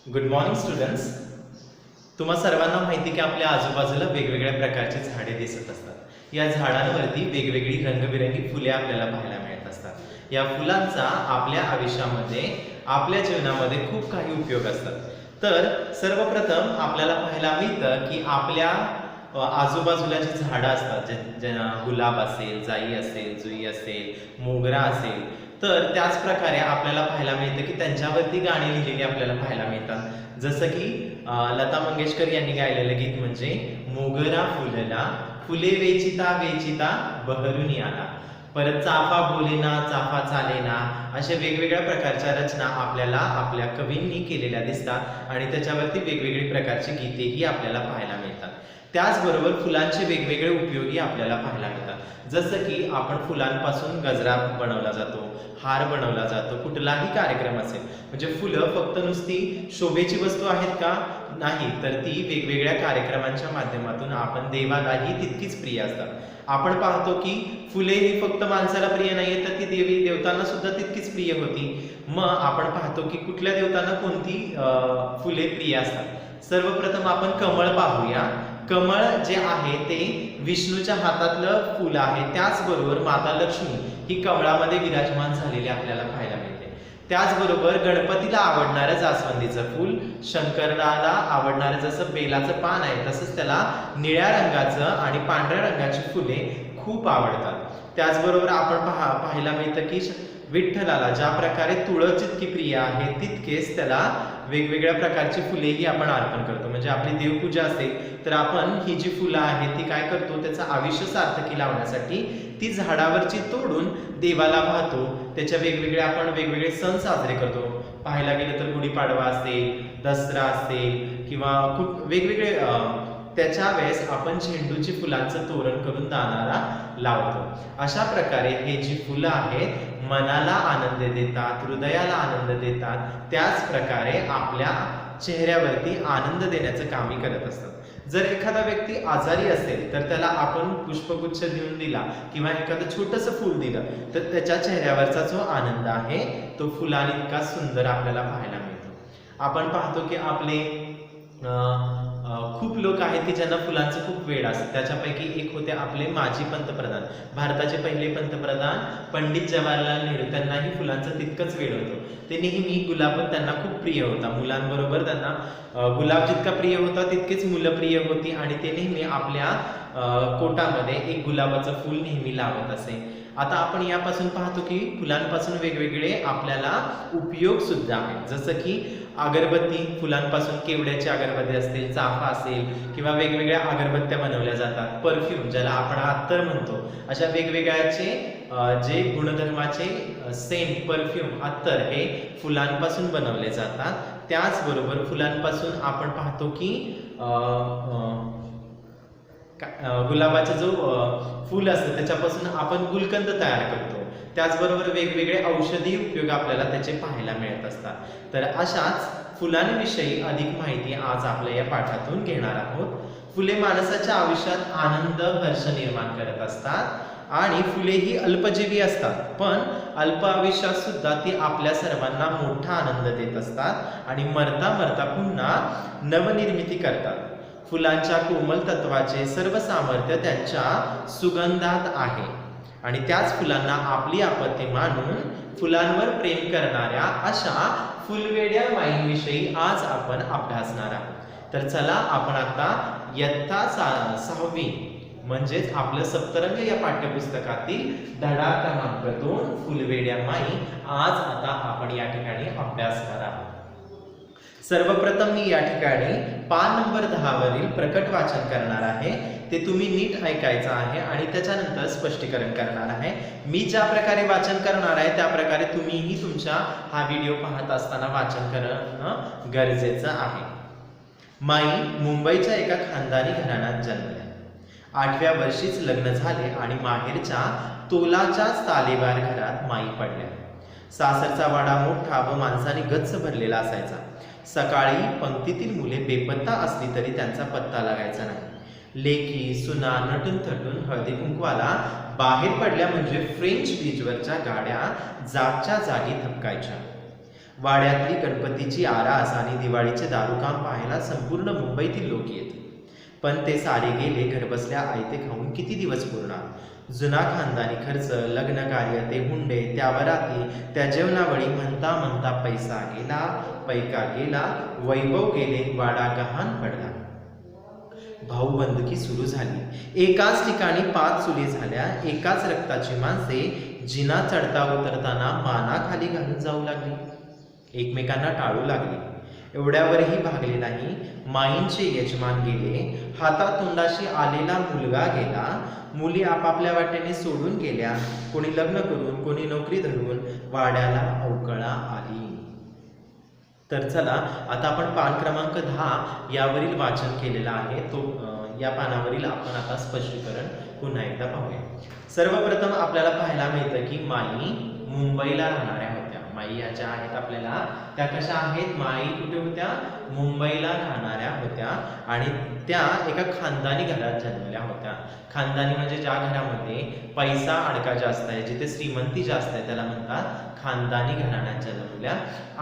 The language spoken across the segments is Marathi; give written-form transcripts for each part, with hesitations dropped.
Good morning students. तुम्हा सर्वांना माहिती की आपल्या आजूबाजूला वेगवेगळ्या प्रकारची झाडे दिसत असतात. या झाडांवरती वेगवेगळी रंगबिरंगी फुले आपल्याला पाहायला मिळत असतात. या फुलांचा आपल्या आयुष्यामध्ये आपल्या जीवनामध्ये खूप काही उपयोग असतात. तर सर्वप्रथम आपल्याला पाहायला मिळतं की आपल्या आजूबाजूला जी झाडं असतात, जे गुलाब असेल, जाई असेल, जुई असेल, मोगरा असेल, तर त्याच प्रकारे आपल्याला पाहायला मिळतं की त्यांच्यावरती गाणी लिहिलेली आपल्याला पाहायला मिळतात. जसं की लता मंगेशकर यांनी गायलेलं गीत म्हणजे मोगरा फुलला, फुले वेचिता वेचिता बहरून आला, परत चाफा बोलेना चाफा चालेना, अशा वेगवेगळ्या प्रकारच्या रचना आपल्याला आपल्या कवींनी केलेल्या दिसतात आणि त्याच्यावरती वेगवेगळी प्रकारची गीतेही आपल्याला पाहायला मिळतात. त्याचबरोबर फुलांचे वेगवेगळे उपयोगी आपल्याला पाहायला मिळतात. जसं की आपण फुलांपासून गजरा बनवला जातो, हार बनवला जातो. कुठलाही कार्यक्रम असेल म्हणजे फुलं फक्त नुसती शोभेची वस्तू आहेत का? नाही, तर ती वेगवेगळ्या कार्यक्रमांच्या माध्यमातून आपण देवालाही तितकीच प्रिय असतात. आपण पाहतो की फुले ही फक्त माणसाला प्रिय नाहीये, तर ती देवी देवतांना सुद्धा तितकीच प्रिय होती. मग आपण पाहतो की कुठल्या देवतांना कोणती फुले प्रिय असतात. सर्वप्रथम आपण कमळ पाहूया. कमळ जे आहे ते विष्णूच्या हातातलं फूल आहे. त्याचबरोबर माता लक्ष्मी ही कमळामध्ये विराजमान झालेली आपल्याला पाहायला मिळते. त्याचबरोबर गणपतीला त्याला जास्वंदीचं फूल, शंकराला आवडणारं जसं बेलाचं पान आहे, तसंच त्याला निळ्या रंगाचं आणि पांढऱ्या रंगाची फुले खूप आवडतात. त्याचबरोबर आपण पाहायला मिळतं की विठ्ठलाला ज्या प्रकारे तुळस जितकी प्रिय आहे, तितकेच त्याला वेगवेगळ्या प्रकारची फुलेही आपण अर्पण करतो. म्हणजे आपली देवपूजा असेल तर आपण ही जी फुलं आहेत ती काय करतो, त्याचं आयुष्य सार्थकी लावण्यासाठी ती झाडावरची तोडून देवाला वाहतो. त्याच्या आपण वेगवेगळे सण साजरे करतो. पाहायला गेलं तर गुढीपाडवा असेल, दसरा असेल किंवा खूप वेगवेगळे त्याच्या वेळेस आपण झेंडूची फुलांचं तोरण करून दानाला लावतो. अशा प्रकारे हे जी फुलं आहेत मनाला आनंद देतात, हृदयाला आनंद देतात, त्याच प्रकारे आपल्या चेहऱ्यावरती आनंद देण्याचं कामही करत असतात. जर एखादा व्यक्ती आजारी असेल तर त्याला आपण पुष्पगुच्छ देऊन दिला किंवा एखादं छोटंसं फूल दिलं तर त्याच्या चेहऱ्यावरचा जो आनंद आहे तो फुलांनी इतका सुंदर आपल्याला पाहायला मिळतो. आपण पाहतो की आपले खूप लोक आहेत की ज्यांना फुलांचं खूप वेड असतं. त्याच्यापैकी एक होते आपले माजी पंतप्रधान, भारताचे पहिले पंतप्रधान पंडित जवाहरलाल नेहरू. त्यांनाही फुलांचं तितकंच वेड होतं. ते नेहमी गुलाब त्यांना खूप प्रिय होता. मुलांबरोबर त्यांना गुलाब जितका प्रिय होता तितकेच मुलं प्रिय होती आणि ते नेहमी आपल्या कोटामध्ये एक गुलाबाचं फूल नेहमी लावत असे. आता आपण यापासून पाहतो की फुलांपासून वेगवेगळे आपल्याला उपयोग सुद्धा आहेत. जसं की अगरबत्ती, फुलांपासून केवड्याची अगरबत्ती असतील, चाफा असेल किंवा वेगवेगळ्या अगरबत्त्या बनवल्या जातात. परफ्यूम ज्याला आपण अत्तर म्हणतो, अशा वेगवेगळ्याचे जे गुणधर्माचे सेंट, परफ्यूम, अत्तर हे फुलांपासून बनवले जातात. त्याचबरोबर फुलांपासून आपण पाहतो की गुलाबाचं जो फूल असतं त्याच्यापासून आपण गुलकंद तयार करतो. त्याचबरोबर वेगवेगळे औषधी उपयोग आपल्याला त्याचे पाहायला मिळत असतात. तर अशाच फुलांविषयी अधिक माहिती आज आपल्या या पाठातून घेणार आहोत. फुले माणसाच्या आयुष्यात आनंद, हर्ष निर्माण करत असतात आणि फुले ही अल्पजीवी असतात, पण अल्प आयुष्यात सुद्धा ती आपल्या सर्वांना मोठा आनंद देत असतात आणि मरता मरता पुन्हा नवनिर्मिती करतात. फुलांच्या कोमल तत्वाचे सर्व सामर्थ्य त्यांच्या सुगंधात आहे आणि त्याच फुलांना आपली आपत्ती मानून फुलांवर प्रेम करणाऱ्या अशा फुलवेड्या माईंविषयी आज आपण अभ्यासणार आहोत. तर चला आपण आता इयत्ता 6वी म्हणजेच आपलं सप्तरंग या पाठ्यपुस्तकातील धडा क्रमांक 2 फुलवेड्या माई आज आता आपण या ठिकाणी अभ्यासणार आहोत. सर्वप्रथम मी या ठिकाणी पान नंबर 10 वरील प्रकट वाचन करणार आहे. ते तुम्ही नीट ऐकायचं आहे आणि त्याच्यानंतर स्पष्टीकरण करणार आहे. मी ज्या प्रकारे वाचन करणार आहे त्या प्रकारे तुम्हीही तुमच्या हा व्हिडिओ पाहत असताना वाचन करणं गरजेचं आहे. माई मुंबईच्या एका खानदानी घराण्यात जन्मल्या. 8व्या वर्षीच लग्न झाले आणि माहेरच्या तोलाच्याच तालेबार घरात माई पडल्या. सासरचा वाडा मोठा व माणसाने गच्च भरलेला असायचा. सकाळी पंक्तीतील मुले बेपत्ता असली तरी त्यांचा पत्ता लागायचा नाही. लेकी सुना नटून थटून हळदी कुंकवाला बाहेर पडल्या म्हणजे फ्रेंच बीचवरच्या गाड्या जागच्या जागी थपकायच्या. वाड्यातली गणपतीची आरास आणि दिवाळीचे दारूकाम पाहायला संपूर्ण मुंबईतील लोक येत. पण ते सारे गेले घरबसल्या आयते खाऊन किती दिवस पुरणार. जुना खानदानी खर्च, लग्न कार्य, ते हुंडे, त्या वराती, त्या जेवणावळी म्हणता म्हणता पैसा गेला, पैका गेला, वैभव गेले, वाडा गहाण पडला. भाऊबंदकी सुरू झाली. एकाच ठिकाणी 5 चुली झाल्या. एकाच रक्ताची माणसे जिना चढता उतरताना मानाखाली घालून जाऊ लागली, एकमेकांना टाळू लागली. एवढ्यावरही भागले नाही. माईंचे यजमान गेले, हातातोंडाशी आलेला मुलगा गेला, मुली आपापल्या वाटेने सोडून गेल्या, कोणी लग्न करून, कोणी नोकरी धरून. वाड्याला अवकळा आली. तर चला आता आपण पान क्रमांक 10 यावरील वाचन केलेलं आहे. तो या पानावरील आपण आता स्पष्टीकरण पुन्हा एकदा पाहूया. सर्वप्रथम आपल्याला पाहायला मिळतं की माई मुंबईला राहणाऱ्या होत्या. माई या ज्या आहेत आपल्याला त्या कशा आहेत? माई कुठे होत्या? मुंबईला राहणाऱ्या होत्या आणि त्या एका खानदानी घरात जन्मल्या होत्या. खानदानी म्हणजे ज्या घरामध्ये पैसा अडका जास्त आहे, जिथे श्रीमंती जास्त आहे, त्याला म्हणतात खानदानी घराण्यात जन्मल्या.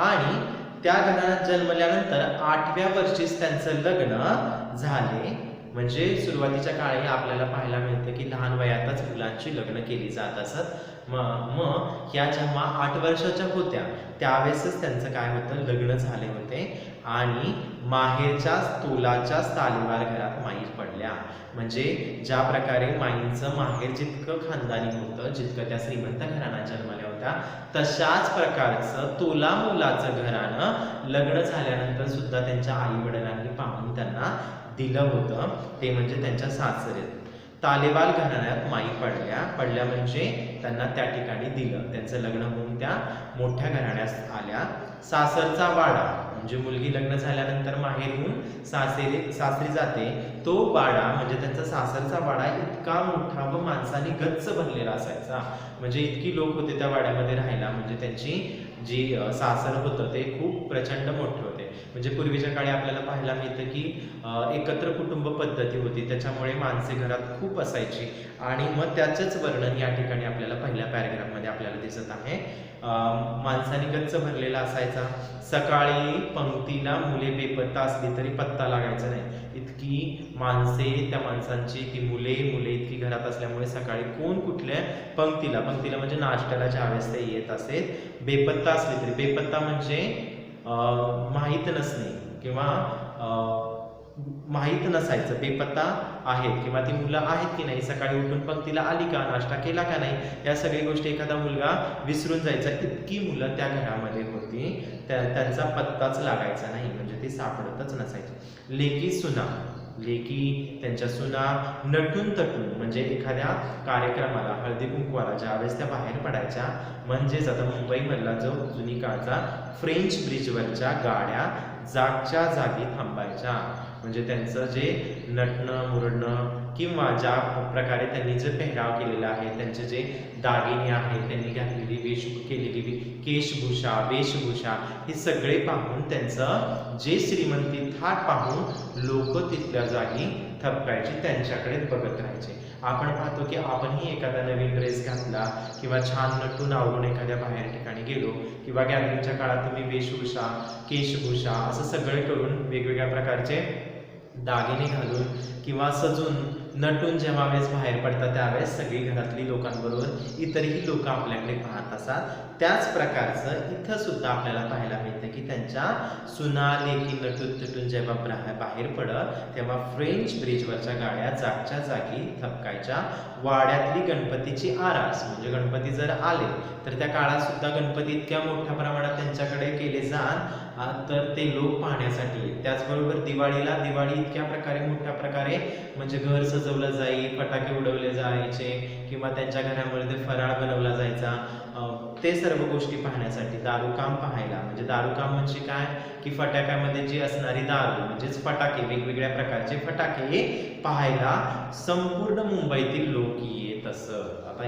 आणि त्या घराण्यात जन्मल्यानंतर 8व्या वर्षीच त्यांचं लग्न झाले. म्हणजे सुरुवातीच्या काळी आपल्याला पाहायला मिळतं की लहान वयातच मुलांची लग्न केली जात असत. मग ह्या जेव्हा 8 वर्षाच्या होत्या त्यावेळेसच त्यांचं काय होतं? लग्न झाले होते आणि माहेरच्या तोलाच्या तालेवार घरात माई पडल्या. म्हणजे ज्या प्रकारे माईंचं माहेर जितकं खानदानी होतं, जितकं त्या श्रीमंत घराण्यात जन्मल्या होत्या, तशाच प्रकारचं तोला मोलाचं घराणं लग्न झाल्यानंतर सुद्धा त्यांच्या आई वडिलांनी पाहून त्यांना दिलं होतं. ते म्हणजे त्यांच्या सासरे. तालेवाल घराण्यात माई पडल्या म्हणजे त्यांना त्या ठिकाणी दिलं. त्यांचं लग्न होऊन त्या मोठ्या घराण्यात आल्या. सासरचा वाडा म्हणजे मुलगी लग्न झाल्यानंतर माहेरून सासरी जाते, तो वाडा म्हणजे त्यांचा सासरचा वाडा इतका मोठा व माणसाने गच्च भरलेला असायचा. म्हणजे इतकी लोक होते त्या वाड्यामध्ये राहायला. म्हणजे त्यांची जी सासर होतं ते खूप प्रचंड मोठे होते. म्हणजे पूर्वीच्या काळी आपल्याला पाहायला मिळतं की एकत्र कुटुंब पद्धती होती, त्याच्यामुळे माणसे घरात खूप असायची. आणि मग त्याचंच वर्णन या ठिकाणी आपल्याला पहिल्या पॅरेग्राफमध्ये आपल्याला दिसत आहे. माणसाने गच्च भरलेला असायचा. सकाळी पंक्तीला मुले बेपत्ता असली तरी पत्ता लागायचा नाही. इतकी माणसे, त्या माणसांची ती मुले इतकी घरात असल्यामुळे सकाळी कोण कुठल्या पंक्तीला म्हणजे नाश्त्याला ज्यावेळेस ते येत असेल, बेपत्ता असली तरी, बेपत्ता म्हणजे माहीत नसणे किंवा माहीत नसायचं, बेपत्ता आहेत किंवा ती मुलं आहेत की नाही, सकाळी उठून पंक्तीला आली का, नाश्ता केला का नाही, या सगळी गोष्टी एखादा मुलगा विसरून जायचा. इतकी मुलं त्या घरामध्ये होती, त्यांचा पत्ताच लागायचा नाही, म्हणजे ती सापडतच नसायची. लेकी त्यांच्या सुना नटून तटून म्हणजे एखाद्या कार्यक्रमाला, हळदी कुंकवाला ज्यावेळेस त्या बाहेर पडायच्या, म्हणजेच आता मुंबईमधला जो जुनी काळचा फ्रेंच ब्रिजवरच्या गाड्या जागच्या जागी थांबायच्या. म्हणजे त्यांचं जे नटणं मुरडणं किंवा ज्या प्रकारे त्यांनी जे पेहराव केलेला आहे, त्यांचे जे दागिने आहेत, त्यांनी घातलेली केलेली वेशभूषा हे सगळे पाहून त्यांचं जे श्रीमंती थाट पाहून लोक तिथल्या जागी थपकायची, त्यांच्याकडे बघत राहायचे. आपण पाहतो की आपणही एखादा नवीन ड्रेस घातला किंवा छान नटून आवरून एखाद्या बाहेर ठिकाणी गेलो किंवा गॅदरिंगच्या काळात तुम्ही वेशभूषा, केशभूषा असं सगळे करून वेगवेगळ्या प्रकारचे दागिने घालून किंवा सजून नटून जेव्हा वेळेस बाहेर पडतात त्यावेळेस सगळी घरातली लोकांबरोबर इतरही लोक आपल्याकडे पाहत असतात. त्याच प्रकारचं इथं सुद्धा आपल्याला पाहायला मिळतं की त्यांच्या सुना लेकी नटून तटून जेव्हा बाहेर पडत तेव्हा फ्रेंच ब्रिजवरच्या गाड्या जागच्या जागी थपकायच्या. वाड्यातली गणपतीची आरास म्हणजे गणपती जर आले तर त्या काळात सुद्धा गणपती इतक्या मोठ्या प्रमाणात त्यांच्याकडे केले जात तर ते लोक पाहण्यासाठी. त्याचबरोबर दिवाळी इतक्या प्रकारे मोठ्या प्रकारे म्हणजे घर सजवलं जाई, फटाके उडवले जायचे किंवा त्यांच्या घरामध्ये फराळ बनवला जायचा. ते सर्व गोष्टी पाहण्यासाठी दारूकाम पाहायला, म्हणजे दारूकाम म्हणजे काय की फटाक्यामध्ये जी असणारी दारू म्हणजेच फटाके, वेगवेगळ्या प्रकारचे फटाके पाहायला संपूर्ण मुंबईतील लोक येत असत. आता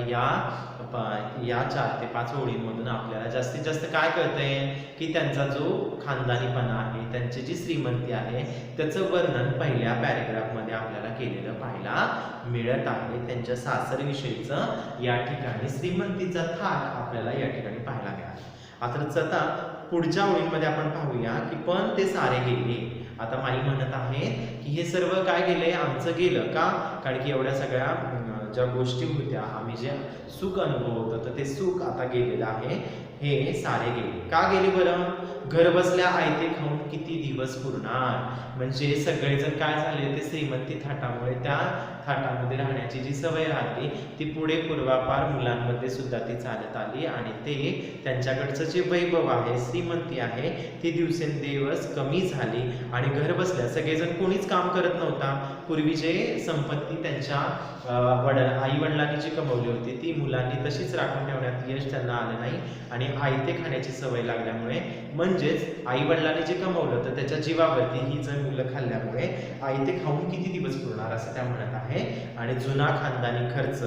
या 4 ते 5 ओळींमधून आपल्याला जास्तीत जास्त काय कळतंय की त्यांचा जो खानदानीपणा आहे, त्यांची जी श्रीमंती आहे, त्याचं वर्णन पहिल्या पॅरेग्राफमध्ये आपल्याला केलेलं पाहायला मिळत आहे. त्यांच्या सासरविषयीचं या ठिकाणी श्रीमंतीचा थाट आपल्याला या ठिकाणी पाहायला मिळाला. आता पुढच्या ओळींमध्ये आपण पाहूया की पण ते सारे गेले. आता माई म्हणत आहे की हे सर्व काय गेले, आमचं गेलं का, कारण की एवढ्या सगळ्या ज्या गोष्टी होत्या, आम्ही जे सुख अनुभवत होतं ते सुख आता गेलेलं आहे, हे सारे गेले. का गेले बरं? घर बसल्या आयते खाऊन किती दिवस पुरणार. म्हणजे सगळेजण काय झाले, ते श्रीमंती थाटामुळे त्या थाटामध्ये राहण्याची जी सवय राहते ती पुढे पूर्वापार मुलांमध्ये सुद्धा ती चालत आली आणि ते त्यांच्याकडचं जे वैभव आहे, श्रीमंती आहे, ती दिवसेंदिवस कमी झाली आणि घर बसल्या सगळेजण कोणीच काम करत नव्हता. पूर्वी जे संपत्ती त्यांच्या आई वडिलांनी जी कमवली होती ती मुलांनी तशीच राखून ठेवण्यात यश त्यांना आलं नाही आणि आयते खाण्याची सवय लागल्यामुळे, म्हणजेच आई वडिलांनी जे कमवलं तर त्याच्या जीवावरती ही जर मुलं खाल्ल्यामुळे आयते खाऊन किती दिवस पुरणार असं त्या म्हणत आहे. आणि जुना खानदानी खर्च,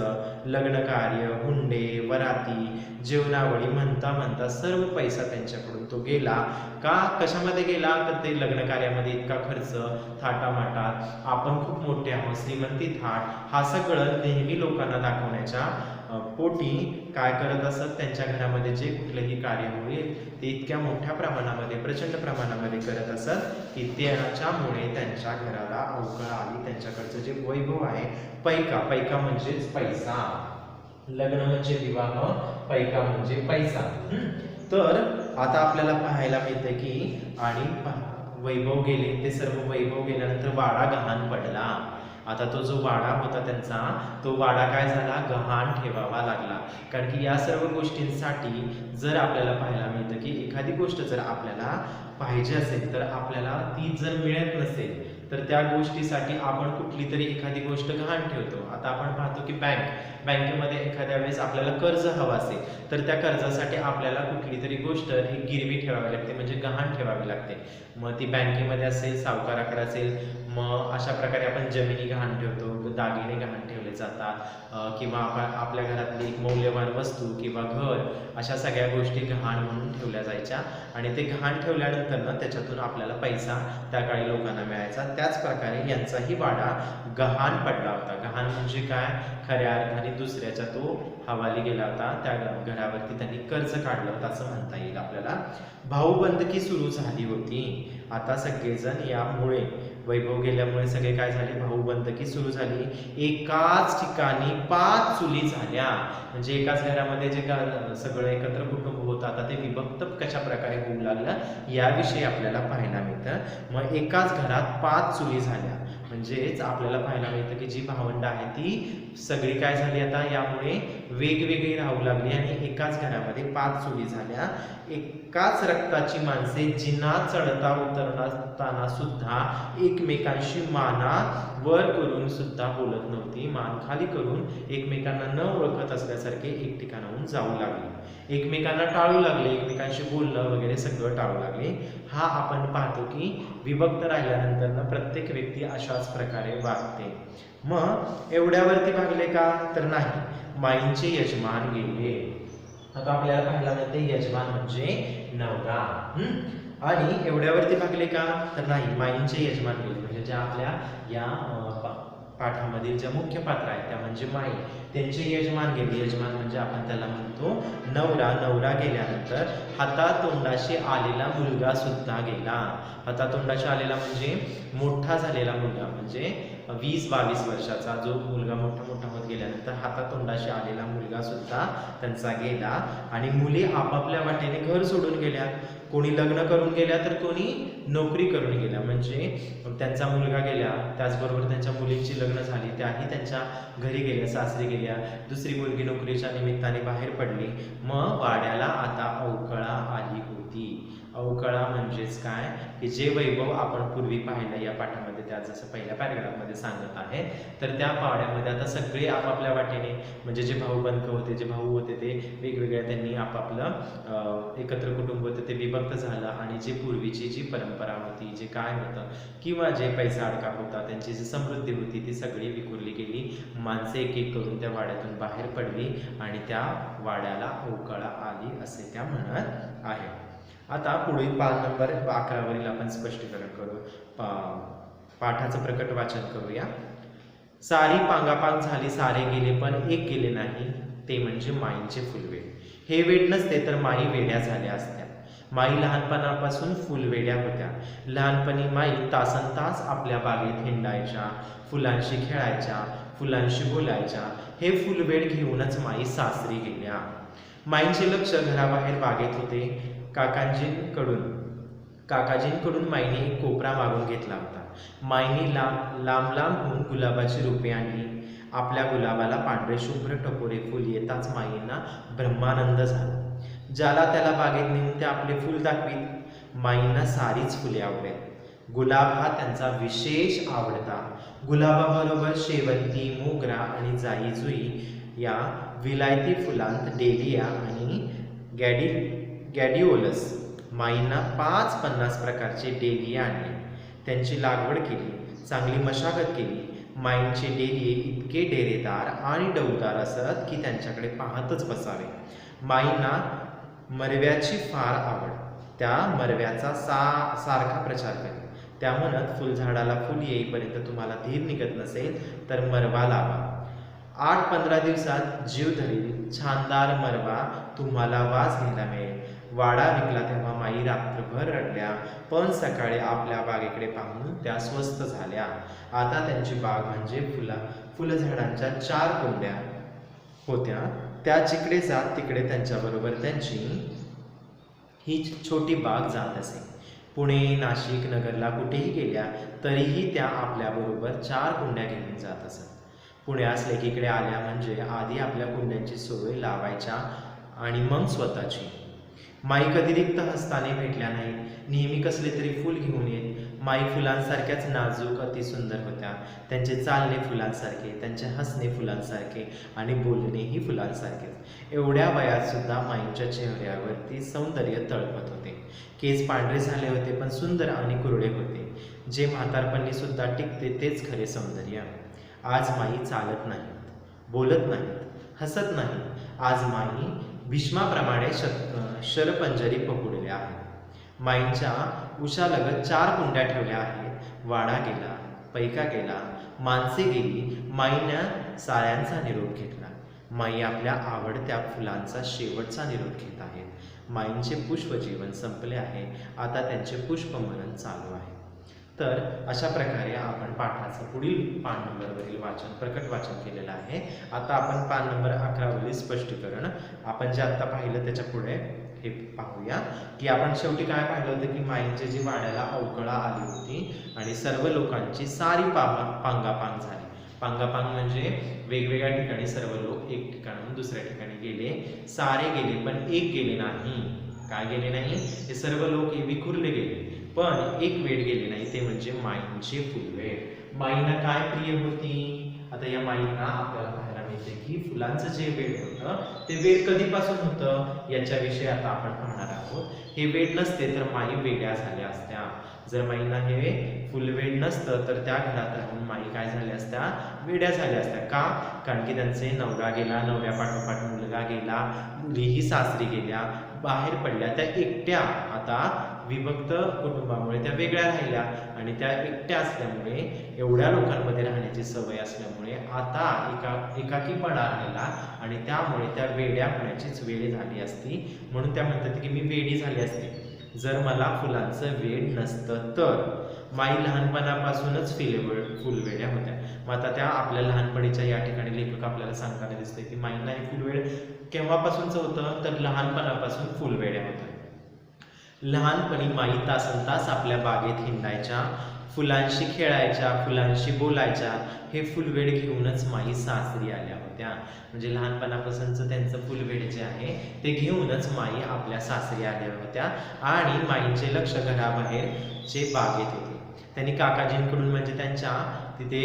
लग्न कार्य, हुंडे, वराती, जेवणावळी म्हणता म्हणता सर्व पैसा त्यांच्याकडून तो गेला. का, कशामध्ये गेला, तर ते लग्न कार्यामध्ये इतका खर्च, थाटामाटात, आपण खूप मोठे आहोत, श्रीमंती थाट, हा सगळं नेहमी लोकांना दाखवण्याच्या पोटी काय करत असत, त्यांच्या घरामध्ये जे कुठलेही कार्य होईल ते इतक्या मोठ्या प्रमाणामध्ये, प्रचंड प्रमाणामध्ये करत असत की त्याच्यामुळे त्यांच्या घराला अवकळ आली. त्यांच्याकडचं जे वैभव आहे, पैका म्हणजेच पैसा, लग्न म्हणजे विवाह, पैका म्हणजे पैसा. तर आता आपल्याला पाहायला मिळते की आणि वैभव गेले, ते सर्व वैभव गेल्यानंतर वाडा गहाण पडला. आता तो जो वाडा होता त्यांचा, तो वाडा काय झाला, गहाण ठेवावा लागला. कारण की या सर्व गोष्टींसाठी जर आपल्याला पाहायला मिळतं की एखादी गोष्ट जर आपल्याला पाहिजे असेल तर आपल्याला ती जर मिळत नसेल तर त्या गोष्टीसाठी आपण कुठली तरी एखादी गोष्ट गहाण ठेवतो. आता आपण पाहतो की बँकेमध्ये एखाद्या वेळेस आपल्याला कर्ज हवं असेल तर त्या कर्जासाठी आपल्याला कुठली तरी गोष्ट ही गिरवी ठेवावी लागते, म्हणजे गहाण ठेवावी लागते. मग ती बँकेमध्ये असेल, सावकाराकडे असेल, मग अशा प्रकारे आपण जमिनी गहाण ठेवतो, दागिने गहाण ठेवले जातात, किंवा आपण आपल्या घरातली एक मौल्यवान वस्तू किंवा घर, अशा सगळ्या गोष्टी गहाण म्हणून ठेवल्या जायच्या आणि ते गहाण ठेवल्यानंतर ना त्याच्यातून आपल्याला पैसा त्या काळी लोकांना मिळायचा. त्याच प्रकारे यांचाही वाडा गहाण पडला होता. गहाण म्हणजे काय, खऱ्या अर्थाने दुसऱ्याच्या तो हवाली गेला होता, त्या घरावरती त्यांनी कर्ज काढलं होतं असं म्हणता येईल आपल्याला. भाऊबंदकी सुरू झाली होती. आता सगळेजण यामुळे वैभव गेल्यामुळे सगळे काय झाले, भाऊबंदकी सुरू झाली. एकाच ठिकाणी 5 चुली झाल्या, म्हणजे एकाच घरामध्ये जे सगळं एकत्र कुटुंब होतं आता ते विभक्त कशा प्रकारे होऊ लागलं याविषयी आपल्याला पाहायला मिळतं. मग एकाच घरात 5 चुली झाल्या, म्हणजेच आपल्याला पाहायला मिळतं की जी भावंड आहे ती सगळी काय झाली आता यामुळे वेगवेगळी राहू लागली आणि एकाच घरामध्ये 5 चुली झाल्या. एकाच रक्ताची माणसे जिना चढता उतरताना सुद्धा एकमेकांशी माना वर करून सुद्धा बोलत नव्हती. मान खाली करून एकमेकांना न ओळखत असल्यासारखे एक ठिकाणाहून जाऊ लागले, एकमेकांना टाळू लागले, एकमेकांशी बोलणं वगैरे सगळं टाळू लागले. हा आपण पाहतो की विभक्त राहिल्यानंतर प्रत्येक व्यक्ती अशाच प्रकारे वागते. मग एवढ्यावरती भागले का, तर नाही, माईंचे यजमान गेले. आता आपल्याला पाहायला मिळते यजमान म्हणजे नवरा. आणि एवढ्यावरती भागले का, तर नाही, माईंचे यजमान गेले. म्हणजे ज्या आपल्या या पाठामधील ज्या मुख्य पात्र आहेत त्या म्हणजे माई, त्यांचे यजमान गेले. यजमान म्हणजे आपण त्याला म्हणतो नवरा. नवरा गेल्यानंतर हातातोंडाशी आलेला मुलगा सुद्धा गेला. हातातोंडाशी आलेला म्हणजे मोठा झालेला मुलगा, म्हणजे 20-22 वर्षाचा जो मुलगा मोठा होत गेल्यानंतर हातातोंडाशी आलेला मुलगा सुद्धा त्यांचा गेला. आणि मुली आपापल्या वाटेने घर सोडून गेल्या. कोणी लग्न करून गेल्या तर कोणी नोकरी करून गेल्या. म्हणजे त्यांचा मुलगा गेला, त्याचबरोबर त्यांच्या मुलींची लग्न झाली, त्याही त्यांच्या घरी गेल्या, सासरी गेल्या. दुसरी मुलगी नोकरीच्या निमित्ताने बाहेर पडली. मग वाड्याला आता अवकळा आली होती. अवकळा म्हणजेच काय, की जे वैभव आपण पूर्वी पाहिलं या पाठामध्ये, त्या जसं पहिल्या पॅरेग्राफमध्ये सांगत आहे, तर त्या पाड्यामध्ये आता सगळे आपापल्या वाटेने, म्हणजे जे भाऊबंद होते, जे भाऊ होते ते वेगवेगळ्या, त्यांनी आपापलं एकत्र कुटुंब होतं ते विभक्त झालं. आणि जी पूर्वीची जी परंपरा होती, जे काय होतं किंवा जे पैसा अडका होता, त्यांची जी समृद्धी होती ती सगळी विखुरली गेली. माणसे एक एक करून त्या वाड्यातून बाहेर पडली आणि त्या वाड्याला अवकळा आली असे त्या म्हणत आहे. आता पुढील पान नंबर 11 वरील आपण स्पष्टीकरण करू, पाठाचं प्रकट वाचन करूया. सारी पांगापांग झाली, सारे गेले पण एक गेले नाही, ते म्हणजे माईंचे फुलवेड. हे वेड नसते तर माई वेड्या झाल्या असत्या. माई लहानपणापासून फुलवेड्या होत्या. लहानपणी माई तासनतास आपल्या बागेत हिंडायच्या, फुलांशी खेळायच्या, फुलांशी बोलायच्या. हे फुलवेड घेऊनच माई सासरी गेल्या. माईंचे लक्ष घराबाहेर बागेत होते. काकाजींकडून माईने एक कोपरा मागून घेतला होता. माईने लांब होऊन गुलाबाची रोपे आणली. आपल्या गुलाबाला पांढरे शुभ्र टपोरे फुल येताच माईंना ब्रह्मानंद झाला. ज्याला त्याला बागेत नेऊन ते आपले फुल दाखवीत. माईंना सारीच फुले आवडत. गुलाब हा त्यांचा विशेष आवडता. गुलाबाबरोबर शेवंती, मोगरा आणि जाई-जुई या विलायती फुलांत डेलिया आणि गॅडिओलस. माईंना 50 प्रकारचे डेलिया आणले. त्यांची लागवड केली, चांगली मशागत केली. माईंचे डेलिये इतके डेरेदार आणि डौलदार असत की त्यांच्याकडे पाहतच बसावे. माईंना मरव्याची फार आवड. त्या मरव्याचा सारखा प्रचार करेल. त्या म्हणत, फुलझाडाला फुल येईपर्यंत तुम्हाला धीर निघत नसेल तर मरवा लावा. 8-15 दिवसात जीव धरील छानदार मरवा तुम्हाला वास घ्यायला मिळेल. वाडा विकला तेव्हा माई रात्रभर रडल्या, पण सकाळी आपल्या बागेकडे पाहून त्या स्वस्थ झाल्या. आता त्यांची बाग म्हणजे फुलझाडांच्या 4 कुंड्या होत्या. त्या जिकडे जात तिकडे त्यांच्याबरोबर त्यांची ही छोटी बाग जात असे. पुणे, नाशिक, नगरला कुठेही गेल्या तरीही त्या आपल्याबरोबर 4 कुंड्या घेऊन जात असत. पुण्यास लेकीकडे आल्या म्हणजे आधी आपल्या कुंड्यांची सोय लावायच्या आणि मग स्वतःची. माई कधी रिक्त हस्ताने भेटल्या नाहीत. नेहमी कसले तरी फूल घेऊन येत. माई फुलांसारख्याच नाजूक, अति सुंदर होत्या. त्यांचे चालणे फुलांसारखे, त्यांचे हसणे फुलांसारखे आणि बोलणेही फुलांसारखेच. एवढ्या वयात सुद्धा माईंच्या चेहऱ्यावरती सौंदर्य तळपत होते. केस पांढरे झाले होते, पण सुंदर आणि कुरळे होते. जे म्हातारपणी सुद्धा टिकते तेच खरे सौंदर्य. आज माई चालत नाहीत, बोलत नाहीत, हसत नाहीत. आज माई भीष्माप्रमाणे शरपंजरी पकडल्या आहेत. माईंच्या उशालगत 4 कुंड्या ठेवल्या आहेत. वाडा गेला, पैका गेला, माणसे गेली. माईनं साऱ्यांचा निरोप घेतला. माई आपल्या आवडत्या फुलांचा शेवटचा निरोप घेत आहेत. माईंचे पुष्पजीवन संपले आहे. आता त्यांचे पुष्पमरण चालू आहे. तर अशा प्रकारे आपण पाठाचं पुढील पान नंबरवरील प्रकट वाचन केलेलं आहे. आता आपण पान नंबर 11 वरील स्पष्टीकरण आपण जे आता पाहिलं त्याच्या पुढे हे पाहूया की आपण शेवटी काय पाहिलं होतं की माईंच्या जी वाड्याला अवकळा आली होती आणि सर्व लोकांची सारी पांगापांग झाली. पांगापांग म्हणजे वेगवेगळ्या ठिकाणी सर्व लोक एक ठिकाणाहून दुसऱ्या ठिकाणी गेले. सारे गेले पण एक गेले नाही. काय गेले नाही? हे सर्व लोक विखुरले गेले पण एक वेळ गेले नाही, ते म्हणजे माईंची फुलवेड. माईंना काय प्रिय होती? आता या माईंना आपल्याला पाहायला मिळते की फुलांचं जे वेड होतं ते वेड कधीपासून होतं याच्याविषयी आता आपण पाहणार आहोत. हे वेड नसते तर माई वेड्या झाल्या असत्या. जर माईंना हे फुलवेड नसतं तर त्या घरात राहून माई काय झाल्या असत्या? वेड्या झाल्या असत्या. का? कारण की त्यांचे नवरा गेला, नवऱ्या पाठोपाठ मुलगा गेला, मुलीही सासरी गेल्या, बाहेर पडल्या. त्या एकट्या आता विभक्त कुटुंबामुळे त्या वेगळ्या राहिल्या आणि त्या एकट्या असल्यामुळे एवढ्या लोकांमध्ये राहण्याची सवय असल्यामुळे आता एकाकीपणा राहिला आणि त्यामुळे त्या वेड्या होण्याचीच वेळ झाली असती. म्हणून त्या म्हणतात की मी वेडी झाली असते जर मला फुलांचं वेड नसतं तर. माई लहानपणापासूनच फुलवेड्या होत्या. मग आता त्या आपल्या लहानपणीच्या या ठिकाणी लेखक आपल्याला सांगताना दिसते की माईंना हे फुलवेड केव्हापासूनच होतं तर लहानपणापासून फुलवेड्या होत्या. लहानपणी माई तासनतास आपल्या बागेत हिंडायच्या, फुलांशी खेळायच्या, फुलांशी बोलायच्या. हे फुलवेड घेऊनच माई सासरी आल्या होत्या. म्हणजे लहानपणापासूनचं त्यांचं फुलवेड जे आहे ते घेऊनच माई आपल्या सासरी आल्या होत्या आणि माईंचे लक्ष घराबाहेर जे बागेत होते. त्यांनी काकाजींकडून म्हणजे त्यांच्या तिथे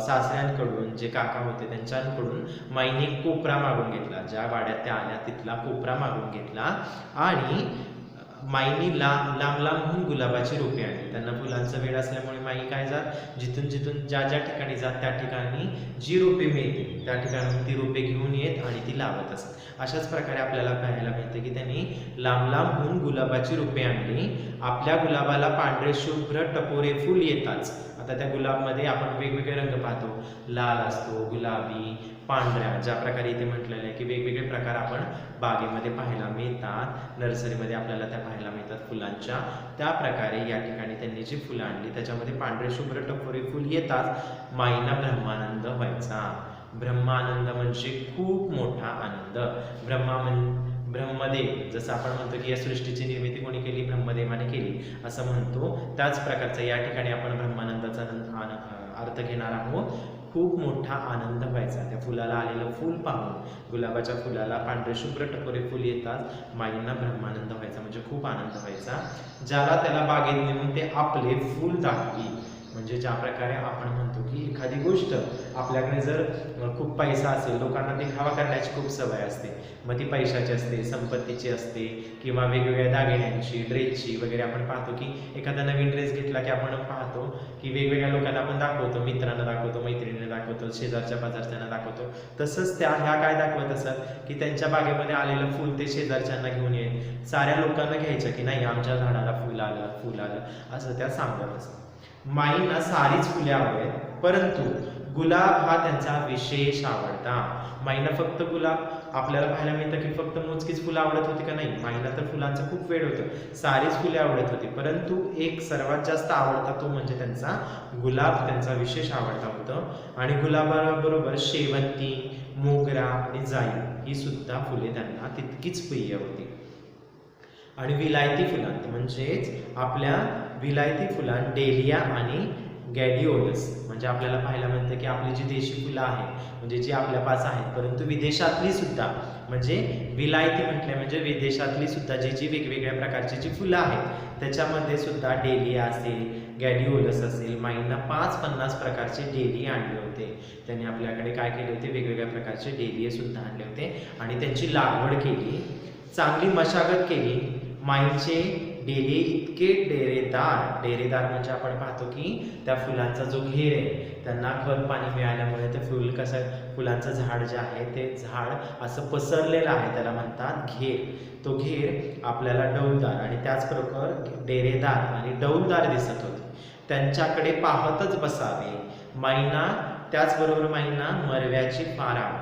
सासऱ्यांकडून जे काका होते त्यांच्याकडून माईने कोपरा मागून घेतला. ज्या वाड्यात त्या आल्या तिथला कोपरा मागून घेतला आणि माईनी लांबहून गुलाबाची रोपे आणली. त्यांना फुलांचा वेळ असल्यामुळे माई काय जात जिथून ज्या ठिकाणी जात त्या ठिकाणी जी रोपे मिळतील त्या ठिकाणी ती रोपे घेऊन येत आणि ती लावत असत. अशाच प्रकारे आपल्याला पाहायला मिळते की त्यांनी लांबहून गुलाबाची रोपे आणली. आपल्या गुलाबाला पांढरे शुभ्र टपोरे फुल येताच. आता त्या गुलाबमध्ये आपण वेगवेगळे रंग पाहतो. लाल असतो, गुलाबी, पांढऱ्या, ज्या प्रकारे इथे म्हटलेलं आहे की वेगवेगळे प्रकार आपण बागेमध्ये पाहायला मिळतात, नर्सरीमध्ये आपल्याला त्या पाहायला मिळतात फुलांच्या, त्या प्रकारे या ठिकाणी त्यांनी जी फुलं आणली त्याच्यामध्ये पांढरे शुभ्र टपोरे फुल येतात माईंना ब्रह्मानंद व्हायचा. ब्रह्मानंद म्हणजे खूप मोठा आनंद. ब्रह्मदेव, जसं आपण म्हणतो की या सृष्टीची निर्मिती कोणी केली, ब्रह्मदेवाने केली असं म्हणतो, त्याच प्रकारचा या ठिकाणी आपण ब्रह्मानंदाचा अर्थ घेणार आहोत. खूप मोठा आनंद व्हायचा त्या फुलाला आलेलं फूल पाहून. गुलाबाच्या फुलाला पांढरे शुभ्र टपोरे फुल येतात, माईंना ब्रह्मानंद व्हायचा म्हणजे खूप आनंद व्हायचा. ज्याला त्याला बागेत नेऊन ते आपले फूल दाखवी, म्हणजे ज्या प्रकारे आपण म्हणतो की एखादी गोष्ट आपल्याकडे जर खूप पैसा असेल, लोकांना दिखावा करण्याची खूप सवय असते, मग ती पैशाची असते, संपत्तीची असते किंवा वेगवेगळ्या दागिन्यांची, ड्रेसची वगैरे. आपण पाहतो की एखादा नवीन ड्रेस घेतला की आपण पाहतो की वेगवेगळ्या लोकांना आपण दाखवतो, मित्रांना दाखवतो, मैत्रिणींना दाखवतो, शेजारच्या पाजारच्यांना दाखवतो. तसंच ह्या काय दाखवत असतात की त्यांच्या बागेमध्ये आलेलं फूल ते शेजारच्यांना घेऊन येईल, साऱ्या लोकांना घ्यायचं की नाही आमच्या झाडाला फुल आलं असं त्या सांगत असतात. माईंना सारीच फुले आवडत, परंतु गुलाब हा त्यांचा विशेष आवडता. माईंना फक्त गुलाब आपल्याला पाहायला मिळतं की फक्त मोजकीच फुलं आवडत होती का, नाही, माईला तर फुलांचं खूप वेळ होतं, सारीच फुले आवडत होती, परंतु एक सर्वात जास्त आवडता तो म्हणजे त्यांचा गुलाब, त्यांचा विशेष आवडता होतं. आणि गुलाबाबरोबर शेवंती, मोगरा आणि जाई ही सुद्धा फुले त्यांना तितकीच प्रिय होती. आणि विलायती फुलांत म्हणजेच आपल्या विलायती फुलांत डेलिया आणि गॅडिओलस, म्हणजे आपल्याला पाहायला मिळतं की आपली जी देशी फुलं आहेत म्हणजे जी आपल्या पास आहेत, परंतु विदेशातली सुद्धा, म्हणजे विलायती म्हटलं म्हणजे विदेशातली सुद्धा जी वेगवेगळ्या प्रकारची जी फुलं आहेत त्याच्यामध्ये सुद्धा डेलिया असेल, गॅडिओलस असेल. माईंना 50 प्रकारचे डेलिये आणले होते. त्यांनी आपल्याकडे काय केले होते, वेगवेगळ्या प्रकारचे डेलिये सुद्धा आणले होते आणि त्यांची लागवड केली, चांगली मशागत केली. माईचे डेलिये इतके डेरेदार म्हणजे आपण पाहतो की त्या फुलांचा जो घेर आहे त्यांना खत पाणी मिळाल्यामुळे ते फुलांचं झाड जे आहे ते झाड असं पसरलेलं आहे, त्याला म्हणतात घेर. तो घेर आपल्याला डौलदार आणि त्याच प्रकार डेरेदार आणि डौलदार दिसत होते. त्यांच्याकडे पाहतच बसावे. माईंना त्याचबरोबर माईंना मरव्याची फार आवड.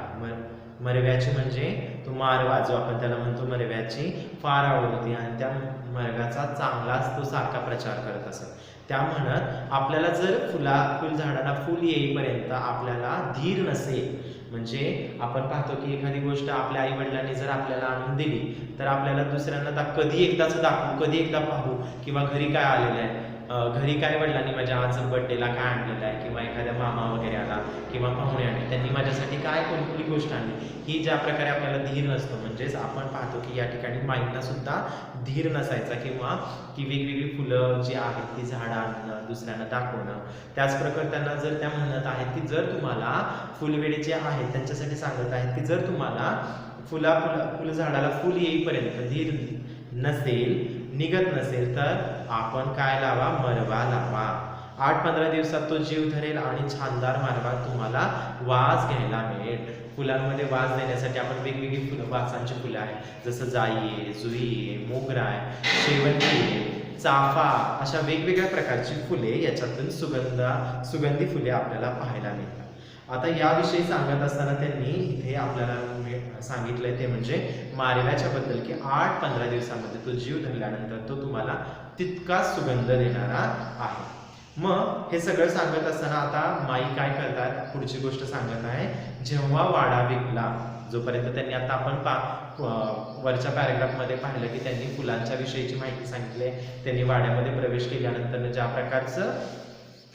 मरव्याची म्हणजे तो मारवा जो आपण त्याला म्हणतो, मरव्याची फार आवड होती आणि त्या मरव्याचा चांगलाच तो सारखा प्रचार करत असत. त्या म्हणत आपल्याला जर फुलझाडांना फुल येईपर्यंत आपल्याला धीर नसेल, म्हणजे आपण पाहतो की एखादी गोष्ट आपल्या आई वडिलांनी जर आपल्याला आणून दिली तर आपल्याला दुसऱ्यांना कधी एकदाच दाखवू, कधी एकदा पाहू, किंवा घरी काय आलेलं आहे, घरी काय वडिलांनी माझ्या आज बर्थडेला काय आणलेलं आहे, किंवा एखाद्या मामा वगैरे आला किंवा पाहुणे आले त्यांनी माझ्यासाठी काय कोणती गोष्ट आणली, ही ज्या प्रकारे आपल्याला धीर नसतो, म्हणजेच आपण पाहतो की या ठिकाणी माईंना सुद्धा धीर नसायचा, किंवा की वेगवेगळी फुलं जी आहेत ती झाडं आणणं, दुसऱ्यांना दाखवणं. त्याच प्रकारे त्यांना जर त्या म्हणत आहेत की जर तुम्हाला फुलवेडे जे आहेत त्यांच्यासाठी सांगत आहेत की जर तुम्हाला फुलझाडाला फुल येईपर्यंत धीर नसेल, निघत नसेल तर आपण काय लावा, मरवा लावा. 8-15 दिवसात तो जीव धरेल आणि छानदार मारवा तुम्हाला वास घ्यायला मिळेल. फुलांमध्ये वास देण्यासाठी आपण वेगवेगळी फुलं, वासांची फुलं आहेत, जसं जाई आहे, जुई आहे, मोगरा आहे, शेवंती आहे, चाफा, अशा वेगवेगळ्या प्रकारची फुले, याच्यातून सुगंधी फुले आपल्याला पाहायला मिळतात. आता याविषयी सांगत असताना त्यांनी इथे आपल्याला सांगितलंय ते म्हणजे मारव्याच्या बद्दल की 8-15 दिवसामध्ये तो जीव धरल्यानंतर तो तुम्हाला तितकाच सुगंध देणारा आहे. मग हे सगळं सांगत असताना आता माई काय करतात, पुढची गोष्ट सांगत आहे. जेव्हा वाडा विकला, जोपर्यंत त्यांनी आता आपण वरच्या पॅरेग्राफमध्ये पाहिलं की त्यांनी फुलांच्या विषयीची माहिती सांगितली, त्यांनी वाड्यामध्ये प्रवेश केल्यानंतर ज्या प्रकारचं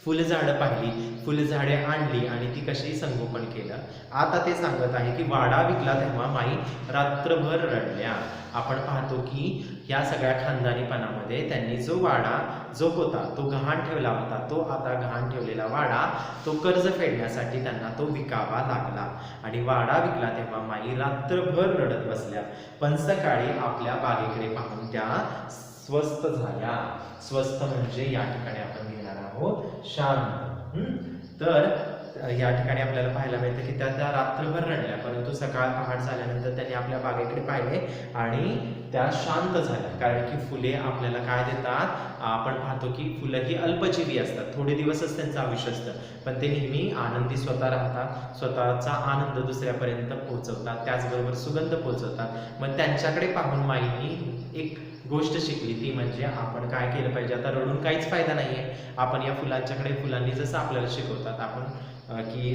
फुलझाडं पाहिली, फुलझाडे आणली आणि ती कशी संगोपन केलं. आता ते सांगत आहे की वाडा विकला तेव्हा माई रात्रभर रडल्या. आपण पाहतो की या सगळ्या खानदानीपणामध्ये त्यांनी जो वाडा जो होता तो गहाण ठेवला होता, तो आता गहाण ठेवलेला वाडा तो कर्ज फेडण्यासाठी त्यांना तो विकावा लागला आणि वाडा विकला तेव्हा माई रात्रभर रडत बसल्या. पण सकाळी आपल्या बागेकडे पाहून त्या स्वस्थ झाल्या. स्वस्थ म्हणजे या ठिकाणी आपण घेणार आहोत शांत. तर या ठिकाणी आपल्याला पाहायला मिळतं की त्या रात्रभर रडल्या, परंतु सकाळ पहाट झाल्यानंतर त्यांनी आपल्या बागेकडे पाहिले आणि त्या शांत झाल्या. कारण की फुले आपल्याला काय देतात, आपण पाहतो की फुलं ही अल्पजीवी असतात, थोडे दिवसच त्यांचं आयुष्य असतं, पण ते नेहमी आनंदी स्वतः राहतात, स्वतःचा आनंद दुसऱ्यापर्यंत पोहोचवतात, त्याचबरोबर सुगंध पोहोचवतात. मग त्यांच्याकडे पाहून माईंनी एक गोष्ट शिकली, ती म्हणजे आपण काय केलं पाहिजे. आता रडून काहीच फायदा नाहीये. आपण या फुलांच्याकडे, फुलांनी जसं आपल्याला शिकवतात आपण की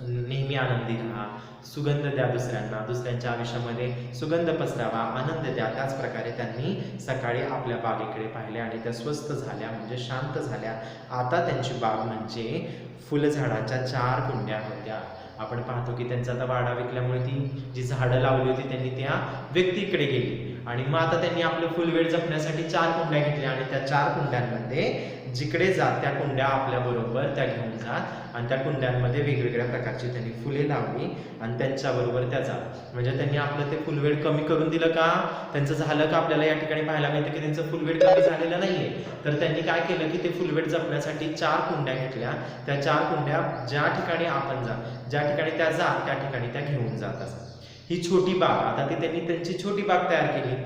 नेहमी आनंदी राहा, सुगंध द्या दुसऱ्यांना, दुसऱ्यांच्या आयुष्यामध्ये सुगंध पसरावा, आनंद द्या. त्याच प्रकारे त्यांनी सकाळी आपल्या बागेकडे पाहिले आणि त्या स्वस्थ झाल्या, म्हणजे शांत झाल्या. आता त्यांची बाग म्हणजे फुलझाडाच्या 4 कुंड्या होत्या. आपण पाहतो की त्यांचा आता वाडा विकल्यामुळे ती जी झाडं लावली होती त्यांनी त्या व्यक्तीकडे गेली आणि मग आता त्यांनी आपलं फुलवेळ जपण्यासाठी 4 कुंड्या घेतल्या आणि त्या 4 कुंड्यांमध्ये जिकडे जात त्या कुंड्या आपल्या बरोबर त्या घेऊन जात आणि त्या कुंड्यांमध्ये वेगवेगळ्या प्रकारची त्यांनी फुले लावली आणि त्यांच्याबरोबर त्या जात. म्हणजे त्यांनी आपलं ते फुलवेळ कमी करून दिलं का, त्यांचं झालं का, आपल्याला या ठिकाणी पाहायला मिळतं की त्यांचं फुलवेळ कमी झालेलं नाहीये. तर त्यांनी काय केलं की ते फुलवेळ जपण्यासाठी 4 कुंड्या घेतल्या. त्या 4 कुंड्या ज्या ठिकाणी आपण ज्या ठिकाणी त्या जात त्या ठिकाणी त्या घेऊन जात असतात. ही छोटी बाग, आता ती त्यांनी त्यांची छोटी बाग तयार केली,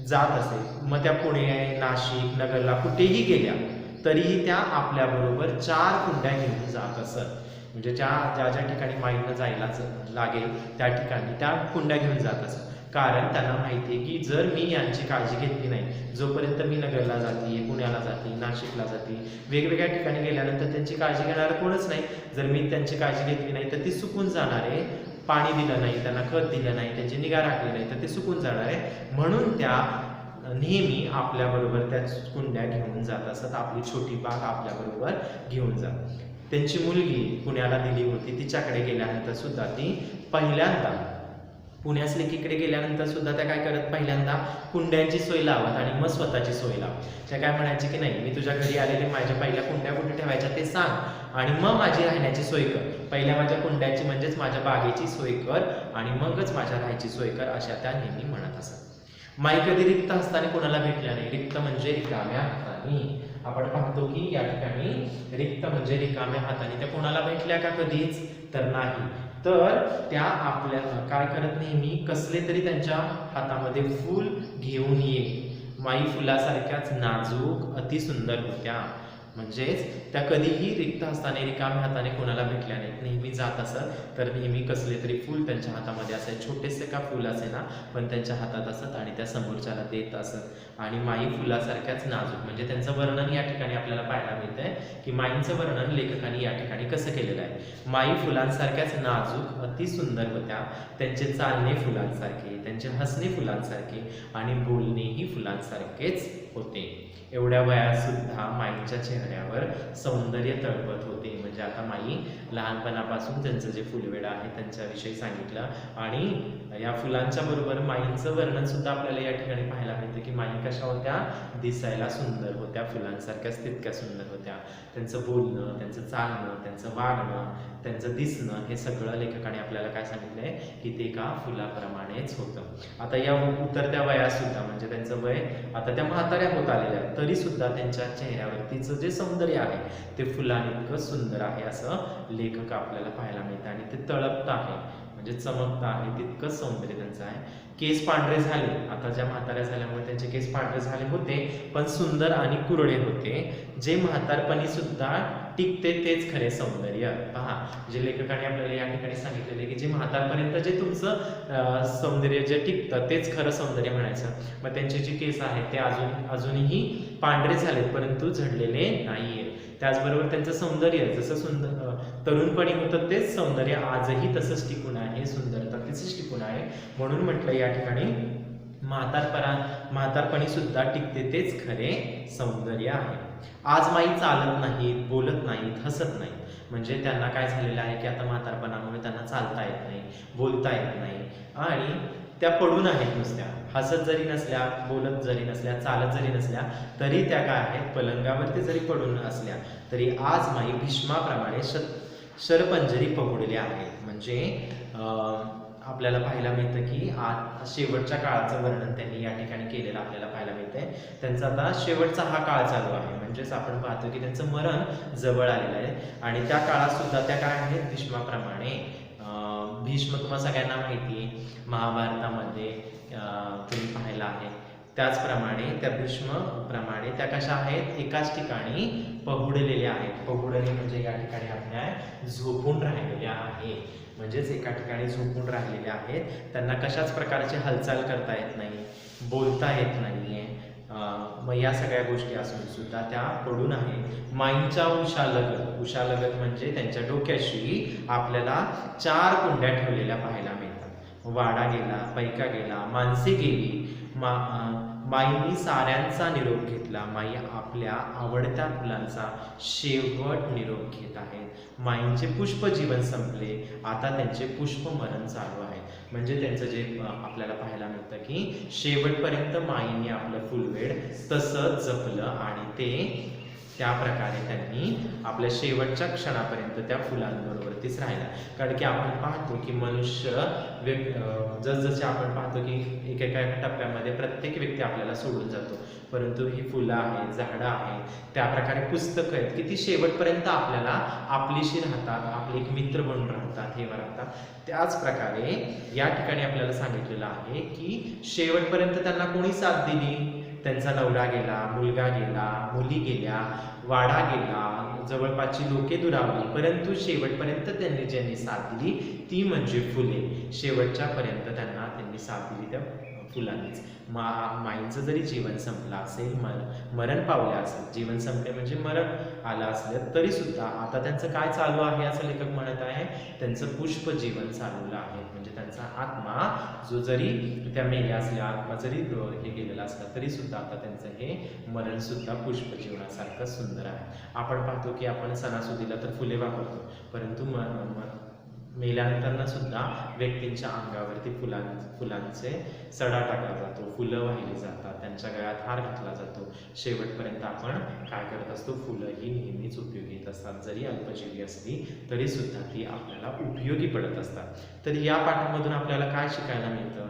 जात असे. मग त्या पुणे, नाशिक, नगरला कुठेही गेल्या तरीही त्या आपल्याबरोबर 4 कुंड्या घेऊन जात असत. म्हणजे ज्या ज्या ठिकाणी माईंना जायला लागेल त्या ठिकाणी त्या कुंड्या घेऊन जात असत. कारण त्यांना माहिती आहे की जर मी यांची काळजी घेतली नाही, जोपर्यंत मी नगरला जाते, पुण्याला जाते, नाशिकला जाते, वेगवेगळ्या ठिकाणी गेल्यानंतर त्यांची काळजी घेणारं कोणच नाही. जर मी त्यांची काळजी घेतली नाही तर ती सुकून जाणार आहे. पाणी दिलं नाही, त्यांना खत दिलं नाही, त्यांची निगा राखली नाही तर ते सुकून जाणार आहे. म्हणून त्या नेहमी आपल्याबरोबर त्या कुंड्या घेऊन जात असत. आपली छोटी बाग आपल्याबरोबर घेऊन जात. त्यांची मुलगी पुण्याला दिली होती, तिच्याकडे गेल्यानंतर सुद्धा ती पहिल्यांदा पुण्यास लेकीकडे गेल्यानंतर सुद्धा त्या काय करत, पहिल्यांदा कुंड्यांची सोय लावत आणि मग स्वतःची सोय लावत. त्या काय म्हणायची की नाही, मी तुझ्या घरी आलेले माझ्या पहिल्या कुंड्या कुठे ठेवायच्या ते सांग आणि मग माझी राहण्याची सोय कर. पहिल्या माझ्या कुंड्याची म्हणजेच माझ्या बागेची सोय कर आणि मगच माझ्या राहायची सोय कर, अशा त्या नेहमी म्हणत असत. माई कधी रिक्त हस्ताने कोणाला भेटल्या नाही. रिक्त म्हणजे रिकाम्या हाताने. आपण पाहतो की या ठिकाणी रिक्त म्हणजे रिकाम्या हाताने. त्या कोणाला भेटल्या का कधीच तर नाही. तर त्या आपल्या काय करत, नेहमी कसले तरी त्यांच्या हातामध्ये फूल घेऊन ये. माई फुलासारख्याच नाजूक अतिसुंदर होत्या. म्हणजेच त्या कधीही रिक्त हस्ताने, रिकाम्या हाताने कोणाला भेटल्या नाहीत. नेहमी जात असत तर नेहमी कसले तरी फूल त्यांच्या हातामध्ये असे, छोटेसे का फूल असे ना, पण त्यांच्या हातात असत आणि त्या समोरच्याला देत असत. आणि माई फुलासारख्याच नाजूक, म्हणजे त्यांचं वर्णन या ठिकाणी आपल्याला पाहायला मिळतंय की माईंचं वर्णन लेखकांनी या ठिकाणी कसं केलेलं आहे. माई फुलांसारख्याच नाजूक अतिसुंदर होत्या. त्यांचे चालणे फुलांसारखे, त्यांचे हसणे फुलांसारखे आणि बोलणेही फुलांसारखेच होते. एवढ्या वयात सुद्धा माईंच्या चेहऱ्यावर सौंदर्य तळपत होते. म्हणजे आता माई लहानपणापासून त्यांचं जे फुलवेड आहे त्यांच्याविषयी सांगितलं आणि या फुलांच्या बरोबर माईंचं वर्णन सुद्धा आपल्याला या ठिकाणी पाहायला मिळतं की माई कशा होत्या, दिसायला सुंदर होत्या, फुलांसारख्याच तितक्या सुंदर होत्या. त्यांचं बोलणं, त्यांचं चालणं, त्यांचं वागणं, त्यांचं दिसणं, हे सगळं लेखकाने आपल्याला काय सांगितलंय की ते का फुलाप्रमाणेच होतं. आता या उतरत्या वयात सुद्धा, म्हणजे त्यांचं वय आता त्या म्हाताऱ्या होत आलेल्या, तरी सुद्धा त्यांच्या चेहऱ्यावरतीचं जे सौंदर्य आहे ते फुलांइतकं सुंदर आहे असं लेखक आपल्याला पाहायला मिळतं आणि ते तळपतं आहे, म्हणजे चमकतं आहे, तितकंच सौंदर्य त्यांचं आहे. केस पांढरे झाले, आता ज्या म्हाताऱ्या झाल्यामुळे त्यांचे केस पांढरे झाले होते, पण सुंदर आणि कुरळे होते. जे म्हातारपणी सुद्धा टिकते तेच खरे सौंदर्य. पहा, जे लेखकाने आपल्याला या ठिकाणी सांगितलेले की जे म्हातारपर्यंत जे तुमचं सौंदर्य जे टिकतं तेच खरं सौंदर्य म्हणायचं. मग त्यांचे जे केस आहेत ते अजूनही पांढरे झालेत परंतु झडलेले नाहीये. त्याचबरोबर त्यांचं सौंदर्य जसं तरुणपणी होतं तेच सौंदर्य आजही तसंच टिकून आहे, सुंदरता तशीच टिकून आहे. म्हणून म्हटलं या ठिकाणी म्हातारपणी सुद्धा टिकते तेच खरे सौंदर्य आहे. आज माई चालत नाहीत, बोलत नाहीत, हसत नाहीत. म्हणजे त्यांना काय झालेलं आहे की आता म्हातारपणामुळे त्यांना चालता येत नाही, बोलता येत नाही आणि त्या पडून आहेत नुसत्या. हसत जरी नसल्या, बोलत जरी नसल्या, चालत जरी नसल्या तरी त्या काय आहेत, पलंगावरती जरी पडून असल्या तरी आज माई भीष्माप्रमाणे शरपंजरी पहुडल्या आहेत. म्हणजे आपल्याला पाहायला मिळतं की शेवटच्या काळाचं वर्णन त्यांनी या ठिकाणी केलेलं आपल्याला पाहायला मिळतंय. त्यांचा आता शेवटचा हा काळ चालू आहे, म्हणजेच आपण पाहतो की त्यांचं मरण जवळ आलेलं आहे. आणि त्या काळात सुद्धा त्या काय आहेत, भीष्माप्रमाणे भीष्म तुम्हा सगळ्यांना माहिती आहे, महाभारतामध्ये तुम्ही पाहिलं आहे. त्याचप्रमाणे त्या भीष्मप्रमाणे त्या कशा आहेत, एकाच ठिकाणी पहुडलेल्या आहेत. पहुडणे म्हणजे या ठिकाणी आपल्या झोपून राहिलेल्या आहेत, म्हणजेच एका ठिकाणी झोपून राहिलेल्या आहेत. त्यांना कशाच प्रकारची हालचाल करता येत नाही, बोलता येत नाहीये. मग या सगळ्या गोष्टी असून सुद्धा त्या पडून आहेत. माईंच्या उशालगत, उशालगत म्हणजे त्यांच्या डोक्याशी आपल्याला 4 कुंड्या ठेवलेल्या पाहायला मिळतात. वाडा गेला, पैका गेला, माणसे गेली. माईंनी साऱ्यांचा निरोप घेतला. माई आपल्या आवडत्या फुलांचा शेवट निरोप घेत आहेत. माईंचे पुष्प जीवन संपले, आता त्यांचे पुष्प मरण चालू आहे. म्हणजे त्यांचं जे आपल्याला पाहायला मिळतं की शेवटपर्यंत माईंनी आपलं फुलवेड तसंच जपलं आणि ते त्या प्रकारे त्यांनी आपल्या शेवटच्या क्षणापर्यंत त्या फुलांबरोबरतीच राहिला. कारण की आपण पाहतो की मनुष्य जसजसे आपण पाहतो की एकेका टप्प्यामध्ये प्रत्येक व्यक्ती आपल्याला सोडून जातो, परंतु ही फुलं आहेत, झाडं आहेत, त्या प्रकारे पुस्तकं आहेत की ती शेवटपर्यंत आपल्याला आपलीशी राहतात, आपले एक मित्र बनून राहतात, हे राहतात. त्याच प्रकारे या ठिकाणी आपल्याला सांगितलेलं आहे की शेवटपर्यंत त्यांना कोणी साथ दिली, त्यांचा नवरा गेला, मुलगा गेला, मुली गेल्या, वाडा गेला, जवळपासची लोके दुरावली, परंतु शेवटपर्यंत त्यांनी ज्यांनी साथ दिली ती म्हणजे फुले. शेवटच्या पर्यंत त्यांनी साथ दिली त्या फुलांनीच. माईंचं जरी जीवन संपलं असेल, मरण पावलं असेल, जीवन संपले म्हणजे मरण आलं असलं तरी सुद्धा आता त्यांचं काय चालू आहे असं लेखक म्हणत आहे, त्यांचं पुष्प जीवन चालवलं आहे. म्हणजे त्यांचा आत्मा जो जरी त्या मेल्या असल्या, आत्मा जरी हे गेलेला असला तरी सुद्धा आता त्यांचं हे मरण सुद्धा पुष्प जीवनासारखं सुंदर आहे. आपण पाहतो की आपण सणासुदीला तर फुले वापरतो, परंतु मेल्यानंतर सुद्धा व्यक्तींच्या अंगावरती फुलांचे सडा टाकला जातो, फुलं वाहिली जातात, त्यांच्या गळ्यात हार घातला जातो. शेवटपर्यंत आपण काय करत असतो, फुलं ही नेहमीच उपयोगी येत असतात. जरी अल्पजीवी असली तरी सुद्धा ती आपल्याला उपयोगी पडत असतात. तर या पाठामधून आपल्याला काय शिकायला मिळतं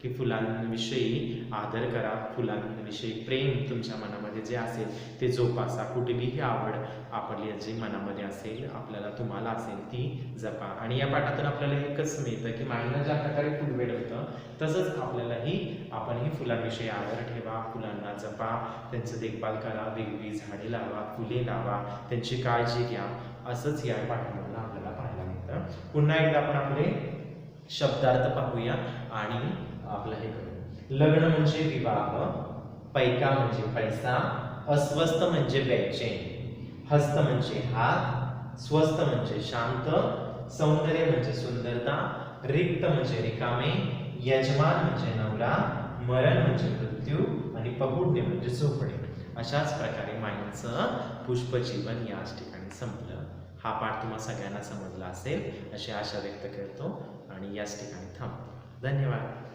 की फुलांविषयी आदर करा, फुलांविषयी प्रेम तुमच्या मनामध्ये जे असेल ते जोपासा. कुठलीही आवड आपली जी मनामध्ये असेल, आपल्याला तुम्हाला असेल ती जपा. आणि या पाठातून आपल्याला एकच मिळतं की माईंना ज्या प्रकारे फुलवेड होतं तसंच आपणही फुलांविषयी आदर ठेवा, फुलांना जपा, त्यांचं देखभाल करा, वेगवेगळी झाडे लावा, फुले लावा, त्यांची काळजी घ्या. असंच या पाठामधून आपल्याला पाहायला मिळतं. पुन्हा एकदा आपण आपले शब्दार्थ पाहूया आणि आपलं हे करू. लग्न म्हणजे विवाह, पैका म्हणजे पैसा, अस्वस्थ म्हणजे बेचैन, हस्त म्हणजे हात, स्वस्थ म्हणजे शांत, सौंदर्य म्हणजे सुंदरता, रिक्त म्हणजे रिकामे, यजमान म्हणजे नवरा, मरण म्हणजे मृत्यू आणि पहुडणे म्हणजे झोपणे. अशाच प्रकारे माईंचं पुष्पजीवन याच ठिकाणी संपलं. हा पाठ तुम्हा सगळ्यांना समजला असेल अशी आशा व्यक्त करतो आणि याच ठिकाणी थांबतो. धन्यवाद.